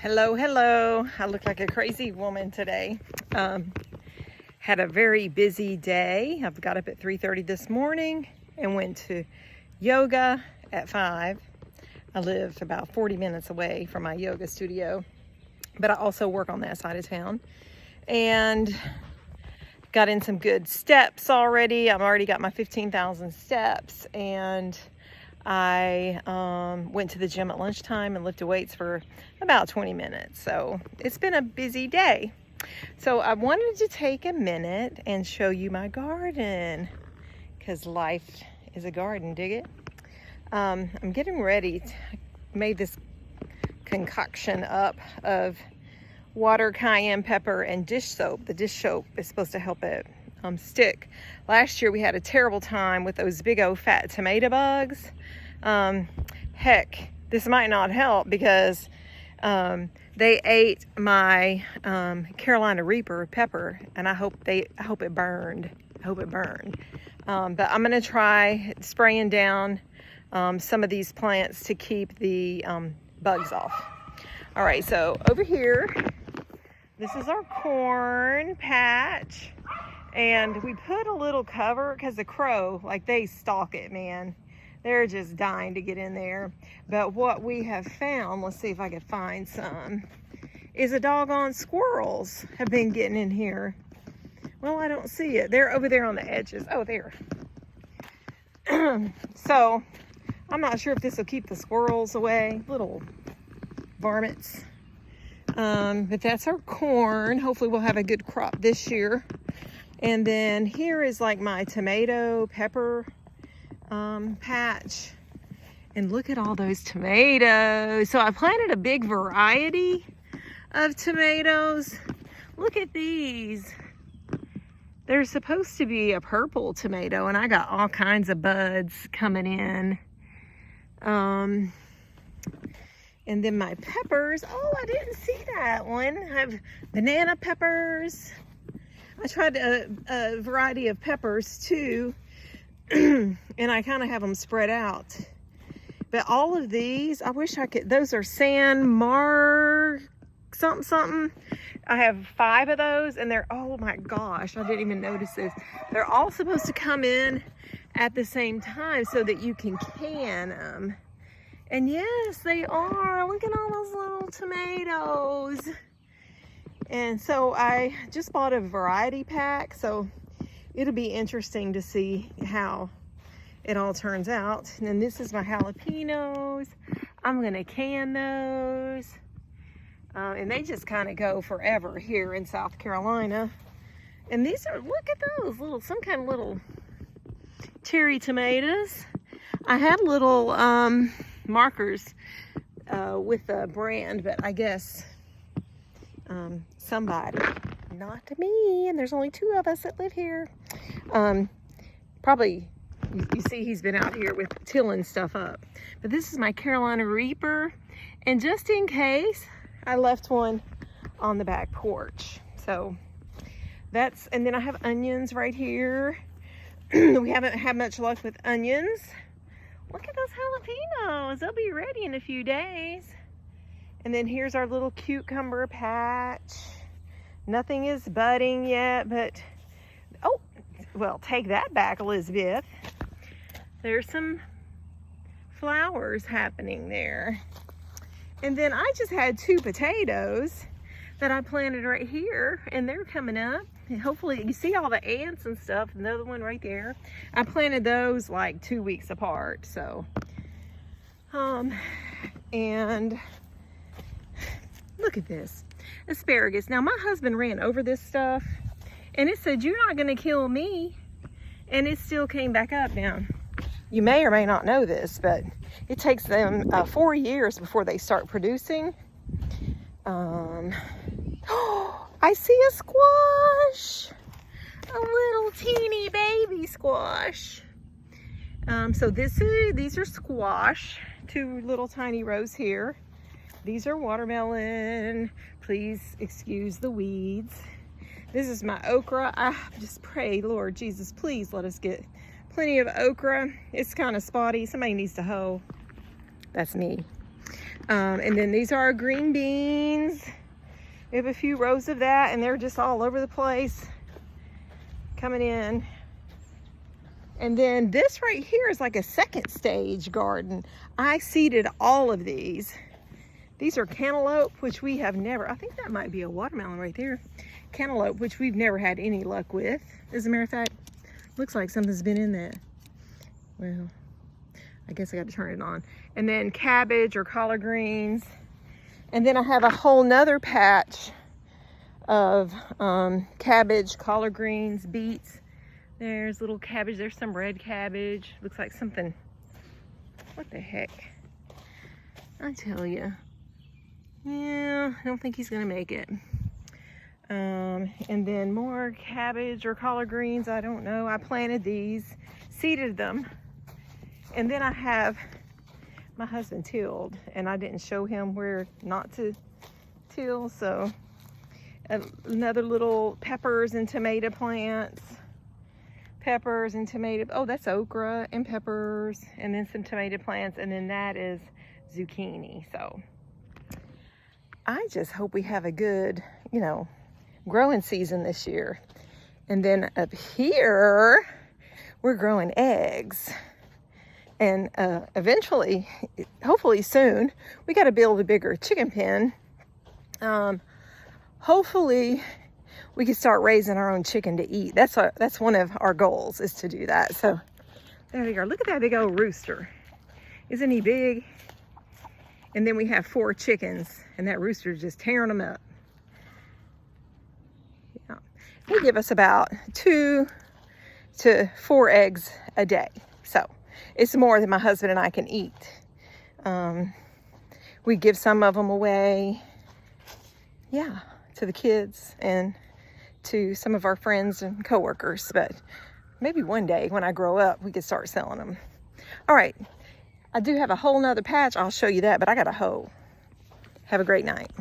Hello, hello. I look like a crazy woman today. Had a very busy day. I've got up at 3:30 this morning and went to yoga at 5. I live about 40 minutes away from my yoga studio, but I also work on that side of town. And got in some good steps already. I've already got my 15,000 steps, and I went to the gym at lunchtime and lifted weights for about 20 minutes. So it's been a busy day. So I wanted to take a minute and show you my garden, because life is a garden, dig it? I'm getting ready. I made this concoction up of water, cayenne pepper, and dish soap. The dish soap is supposed to help it stick. Last year we had a terrible time with those big old fat tomato bugs. Heck, this might not help because they ate my Carolina Reaper pepper, and I hope it burned. But I'm gonna try spraying down some of these plants to keep the bugs off. All right, so over here, this is our corn patch, and we put a little cover because the crow, like, they stalk it, man. They're just dying to get in there. But what we have found, let's see if I can find some, is a doggone squirrels have been getting in here. Well, I don't see it. They're over there on the edges. Oh, there. So I'm not sure if this will keep the squirrels away, little varmints. But that's our corn. Hopefully we'll have a good crop this year. And then here is like my tomato pepper patch. And look at all those tomatoes. So I planted a big variety of tomatoes. Look at these. They're supposed to be a purple tomato, and I got all kinds of buds coming in. And then my peppers, oh, I didn't see that one. I have banana peppers. I tried a variety of peppers too, and I kind of have them spread out. But all of these, I wish I could, those are San Mar something. I have 5 of those, and they're, oh my gosh, I didn't even notice this. They're all supposed to come in at the same time so that you can can them. And yes, they are. Look at all those little tomatoes. And so I just bought a variety pack, so it'll be interesting to see how it all turns out. And then this is my jalapenos. I'm gonna can those. And they just kind of go forever here in South Carolina. And these are, look at those little, some kind of little cherry tomatoes. I had little markers with the brand, but I guess somebody, not me, and there's only 2 of us that live here, probably, you see he's been out here with tilling stuff up. But this is my Carolina Reaper, and just in case, I left one on the back porch. So that's, and then I have onions right here. We haven't had much luck with onions. Look at those jalapenos. They'll be ready in a few days. And then here's our little cucumber patch. Nothing is budding yet, but, oh, well, take that back, Elizabeth. There's some flowers happening there. And then I just had 2 potatoes that I planted right here, and they're coming up. And hopefully, you see all the ants and stuff, another one right there. I planted those like 2 weeks apart, so. And look at this, asparagus. Now, my husband ran over this stuff, and it said, "You're not gonna kill me," and it still came back up. Now, you may or may not know this, but it takes them 4 years before they start producing. I see a squash, a little teeny baby squash. So these are squash, 2 little tiny rows here. These are watermelon. Please excuse the weeds. This is my okra. I just pray, Lord Jesus, please let us get plenty of okra. It's kind of spotty. Somebody needs to hoe. That's me. And then these are our green beans. We have a few rows of that, and they're just all over the place coming in. And then this right here is like a second stage garden. I seeded all of these. These are cantaloupe, which we have never, I think that might be a watermelon right there. Cantaloupe, which we've never had any luck with. As a matter of fact, looks like something's been in that. Well, I guess I got to turn it on. And then cabbage or collard greens. And then I have a whole nother patch of cabbage, collard greens, beets. There's little cabbage. There's some red cabbage. Looks like something. What the heck? I tell you. Yeah, I don't think he's gonna make it. And then more cabbage or collard greens. I don't know. I planted these, seeded them. And then I have, my husband tilled, and I didn't show him where not to till. So another little peppers and tomato plants. Peppers and tomato, oh, that's okra and peppers, and then some tomato plants, and then that is zucchini. So I just hope we have a good, you know, growing season this year. And then up here, we're growing eggs. And eventually, hopefully soon, we got to build a bigger chicken pen. Hopefully, we can start raising our own chicken to eat. That's one of our goals, is to do that. So there we go. Look at that big old rooster. Isn't he big? And then we have 4 chickens, and that rooster's just tearing them up. Yeah. They give us about 2 to 4 eggs a day. So it's more than my husband and I can eat. We give some of them away, yeah, to the kids and to some of our friends and coworkers. But maybe one day when I grow up, we could start selling them. All right. I do have a whole nother patch. I'll show you that, but I got a hoe. Have a great night.